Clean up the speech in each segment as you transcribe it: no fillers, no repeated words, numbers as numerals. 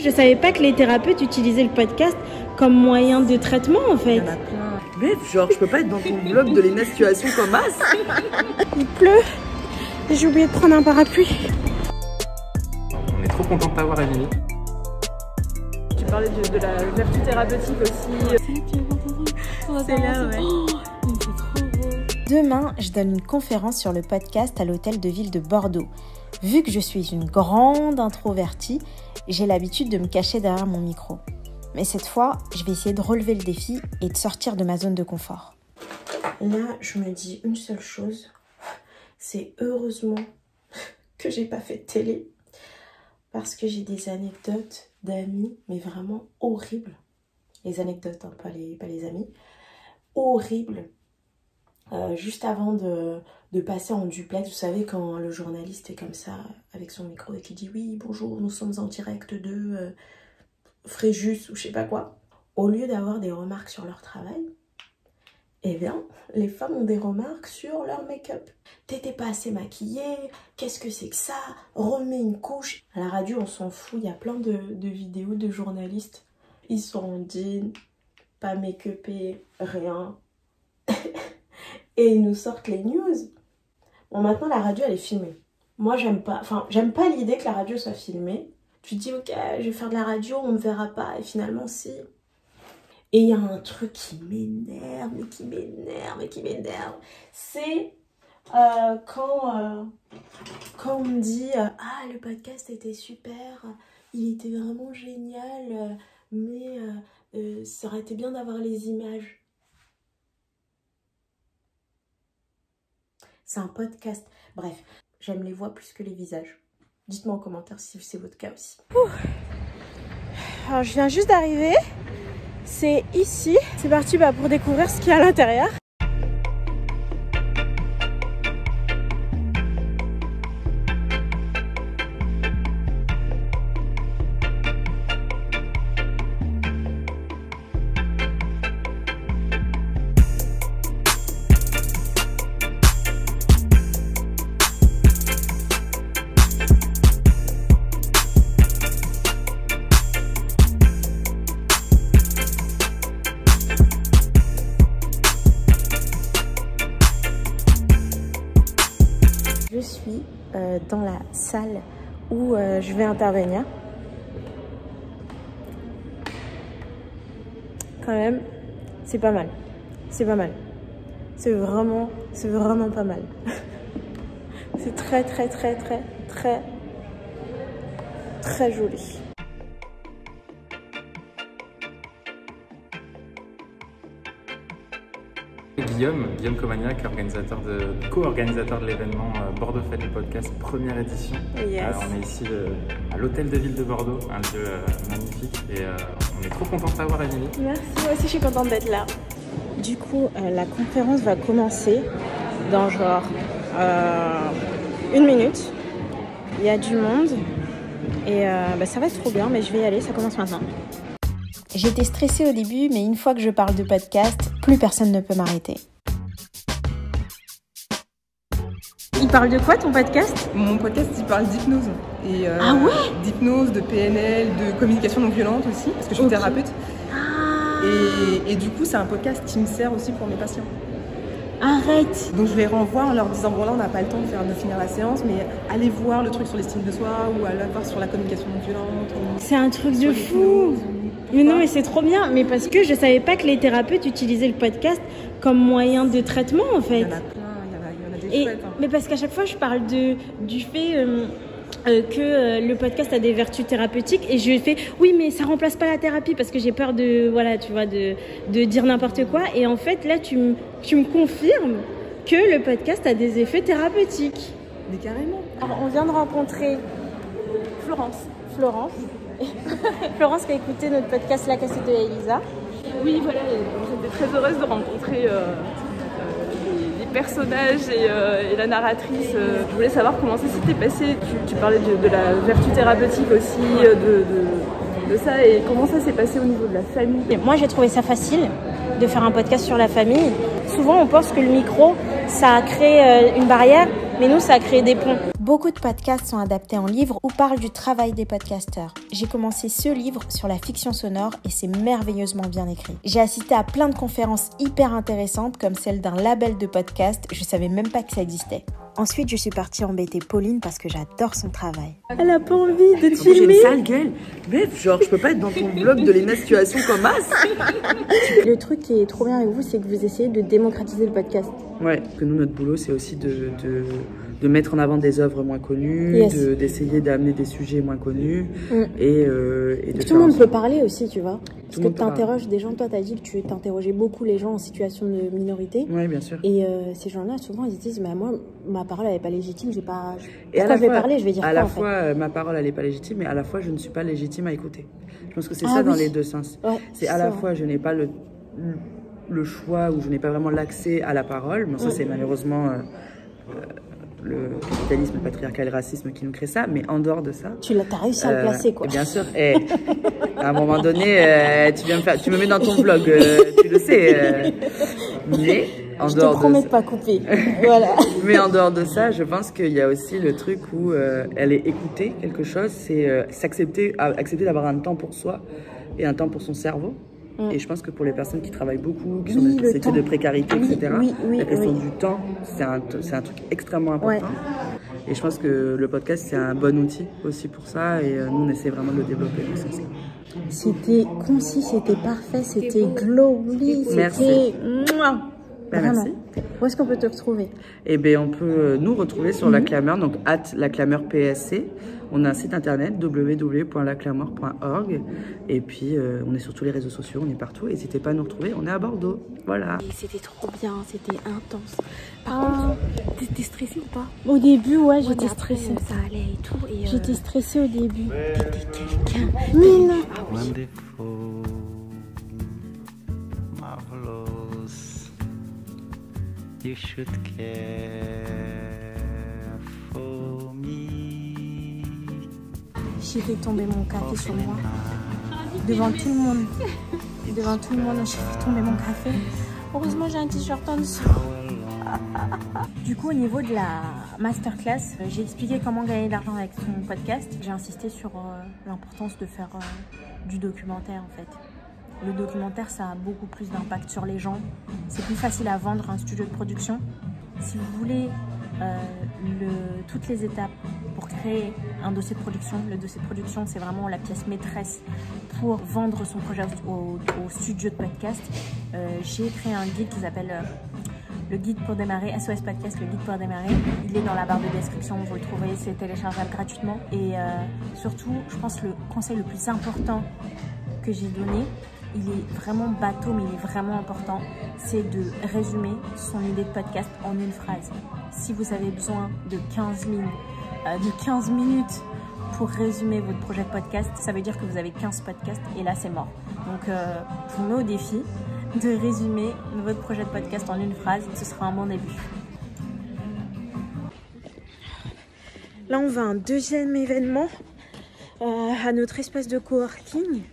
Je savais pas que les thérapeutes utilisaient le podcast comme moyen de traitement en fait. Il y en a plein. Mais genre, je peux pas être dans ton blog de Léna Situation comme as. Il pleut et j'ai oublié de prendre un parapluie. On est trop content de t'avoir, Émilie. Tu parlais de la vertu thérapeutique aussi. C'est là, ouais. C'est trop beau. Demain, je donne une conférence sur le podcast à l'hôtel de ville de Bordeaux. Vu que je suis une grande introvertie, j'ai l'habitude de me cacher derrière mon micro. Mais cette fois, je vais essayer de relever le défi et de sortir de ma zone de confort. Là, je me dis une seule chose, c'est heureusement que j'ai pas fait de télé. Parce que j'ai des anecdotes d'amis, mais vraiment horribles. Les anecdotes, hein, pas les amis. Horribles. Juste avant de passer en duplex, vous savez, quand le journaliste est comme ça, avec son micro, et qui dit « Oui, bonjour, nous sommes en direct de Fréjus » ou je sais pas quoi. Au lieu d'avoir des remarques sur leur travail, eh bien, les femmes ont des remarques sur leur make-up. T'étais pas assez maquillée, qu'est-ce que c'est que ça? Remets une couche. À la radio, on s'en fout, il y a plein de vidéos de journalistes. Ils sont en jean, pas make-upés, rien. Et ils nous sortent les news. Bon, maintenant, la radio, elle est filmée. Moi, j'aime pas l'idée que la radio soit filmée. Tu te dis, ok, je vais faire de la radio, on me verra pas. Et finalement, si. Et il y a un truc qui m'énerve, mais qui m'énerve. C'est quand on me dit « Ah, le podcast était super, il était vraiment génial, mais ça aurait été bien d'avoir les images. » C'est un podcast. Bref, j'aime les voix plus que les visages. Dites-moi en commentaire si c'est votre cas aussi. Alors, je viens juste d'arriver. C'est ici. C'est parti pour découvrir ce qu'il y a à l'intérieur. Je suis dans la salle où je vais intervenir. Quand même, c'est pas mal. C'est pas mal. C'est vraiment pas mal. C'est très joli. Guillaume Comagnac, co-organisateur de l'événement Bordeaux Fête du podcast, première édition. Yes. On est ici à l'hôtel de ville de Bordeaux, un lieu magnifique et on est trop content de t'avoir, Émilie. Merci, moi aussi je suis contente d'être là. Du coup, la conférence va commencer dans genre 1 minute. Il y a du monde et ça va être trop bien, mais je vais y aller, ça commence maintenant. J'étais stressée au début, mais une fois que je parle de podcast, plus personne ne peut m'arrêter. Il parle de quoi ton podcast? Mon podcast, il parle d'hypnose. Et, Ah ouais? d'hypnose, de PNL, de communication non violente aussi, parce que je suis thérapeute. Ah. Et du coup, c'est un podcast qui me sert aussi pour mes patients. Arrête. Donc je les renvoie en leur disant, bon là, on n'a pas le temps de finir la séance, mais allez voir le truc sur l'estime de soi ou allez voir sur la communication non violente. C'est un truc de fou. Mais non, mais c'est trop bien. Mais parce que je savais pas que les thérapeutes utilisaient le podcast comme moyen de traitement en fait. Il y en a plein, il y en a des chouettes. Hein. Mais parce qu'à chaque fois, je parle du fait que le podcast a des vertus thérapeutiques et je fais oui, mais ça remplace pas la thérapie parce que j'ai peur de dire n'importe quoi. Et en fait, là, tu me confirmes que le podcast a des effets thérapeutiques. Mais carrément. Alors, on vient de rencontrer Florence qui a écouté notre podcast La Cassette de Elisa. Oui, voilà, j'étais très heureuse de rencontrer les personnages et la narratrice. Je voulais savoir comment ça s'était passé. Tu parlais de la vertu thérapeutique aussi, de ça, et comment ça s'est passé au niveau de la famille. Et moi, j'ai trouvé ça facile de faire un podcast sur la famille. Souvent, on pense que le micro, ça a créé une barrière, mais nous, ça a créé des ponts. Beaucoup de podcasts sont adaptés en livre ou parlent du travail des podcasteurs. J'ai commencé ce livre sur la fiction sonore et c'est merveilleusement bien écrit. J'ai assisté à plein de conférences hyper intéressantes comme celle d'un label de podcast, je savais même pas que ça existait. Ensuite, je suis partie embêter Pauline parce que j'adore son travail. Elle a pas envie de te J'ai filmer. une sale gueule. Meuf, genre, je peux pas être dans ton blog de Léna Situation comme as. Le truc qui est trop bien avec vous, c'est que vous essayez de démocratiser le podcast. Ouais, que nous, notre boulot, c'est aussi de mettre en avant des œuvres moins connues, Yes. d'essayer d'amener des sujets moins connus et de Tout le monde peut parler aussi, tu vois. Parce Tout le que monde tu peut interroges des gens, toi tu as dit que tu t'interrogeais beaucoup les gens en situation de minorité. Oui, bien sûr. Et ces gens-là, souvent, ils se disent, bah, moi, ma parole, elle n'est pas légitime, j'ai pas... Et à Quand la je vais fois, parler, je vais dire à quoi, la en fait. fois, ma parole, elle n'est pas légitime, mais à la fois, je ne suis pas légitime à écouter. Je pense que c'est Ah ça dans oui. les deux sens. Ouais, C'est à la ça. fois, je n'ai pas le choix ou je n'ai pas vraiment l'accès à la parole. Mais ça, c'est malheureusement le capitalisme, le patriarcat et le racisme qui nous crée ça. Mais en dehors de ça... Tu as réussi à le placer, quoi. Bien sûr. À un moment donné, tu me mets dans ton vlog, tu le sais. Mais en Je te dehors promets de de pas couper. Voilà. Mais en dehors de ça, je pense qu'il y a aussi le truc où elle est écoutée, quelque chose, c'est accepter d'avoir un temps pour soi et un temps pour son cerveau. Et je pense que pour les personnes qui travaillent beaucoup, qui sont dans des sociétés de précarité, etc., la question du temps, c'est un truc extrêmement important. Ouais. Et je pense que le podcast, c'est un bon outil aussi pour ça. Et nous, on essaie vraiment de le développer dans ce sens-là. C'était concis, c'était parfait, c'était glowy, Merci. Vraiment. Merci. Où est-ce qu'on peut te retrouver? Eh bien, on peut nous retrouver sur La Clameur, donc @laclameurpsc. On a un site internet www.laclameur.org. Et puis, on est sur tous les réseaux sociaux, on est partout. N'hésitez pas à nous retrouver, on est à Bordeaux. Voilà. C'était trop bien, c'était intense. Par contre, t'étais stressée ou pas? Au début, ouais, j'étais stressée. Ça allait et tout. Et J'étais stressée au début. t'étais quelqu'un. Mais non. Wonderful, marvelous, you should care for me. J'ai fait tomber mon café sur moi. Devant tout le monde. Devant tout le monde, j'ai fait tomber mon café. Heureusement, j'ai un t-shirt en dessous. Du coup, au niveau de la masterclass, j'ai expliqué comment gagner de l'argent avec son podcast. J'ai insisté sur l'importance de faire du documentaire, en fait. Le documentaire, ça a beaucoup plus d'impact sur les gens. C'est plus facile à vendre un studio de production. Si vous voulez toutes les étapes pour créer un dossier de production, le dossier de production, c'est vraiment la pièce maîtresse pour vendre son projet au studio de podcast. J'ai créé un guide qui s'appelle le guide pour démarrer, SOS Podcast, le guide pour démarrer. Il est dans la barre de description, vous le trouvez, c'est téléchargeable gratuitement. Et surtout, je pense que le conseil le plus important que j'ai donné, il est vraiment bateau, mais il est vraiment important, c'est de résumer son idée de podcast en une phrase. Si vous avez besoin de 15 minutes pour résumer votre projet de podcast, ça veut dire que vous avez 15 podcasts et là c'est mort. Donc je vous mets au défi de résumer votre projet de podcast en une phrase, ce sera un bon début. Là on va à un deuxième événement à notre espace de coworking.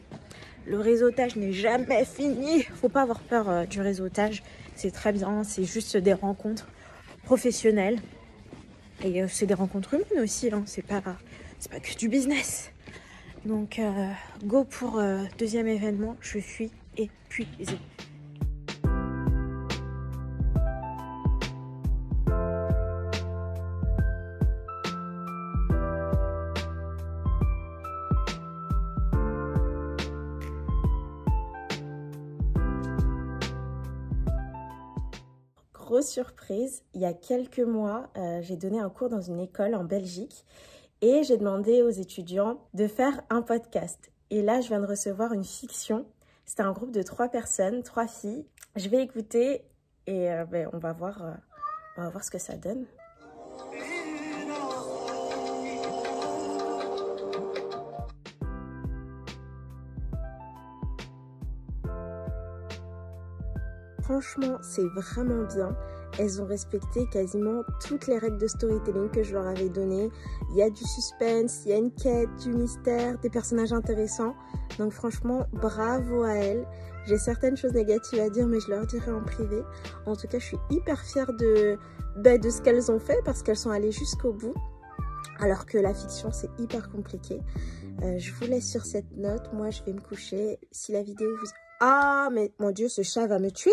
Le réseautage n'est jamais fini. Faut pas avoir peur du réseautage. C'est très bien. C'est juste des rencontres professionnelles. Et c'est des rencontres humaines aussi. Hein. C'est pas que du business. Donc, go pour deuxième événement. Je suis épuisée. Grosse surprise, il y a quelques mois, j'ai donné un cours dans une école en Belgique et j'ai demandé aux étudiants de faire un podcast. Et là, je viens de recevoir une fiction. C'était un groupe de 3 personnes, 3 filles. Je vais écouter et on va voir ce que ça donne. Franchement, c'est vraiment bien. Elles ont respecté quasiment toutes les règles de storytelling que je leur avais données. Il y a du suspense, il y a une quête, du mystère, des personnages intéressants. Donc franchement, bravo à elles. J'ai certaines choses négatives à dire, mais je leur dirai en privé. En tout cas, je suis hyper fière de ce qu'elles ont fait parce qu'elles sont allées jusqu'au bout. Alors que la fiction, c'est hyper compliqué. Je vous laisse sur cette note. Moi, je vais me coucher. Si la vidéo vous... Ah, mais mon Dieu, ce chat va me tuer.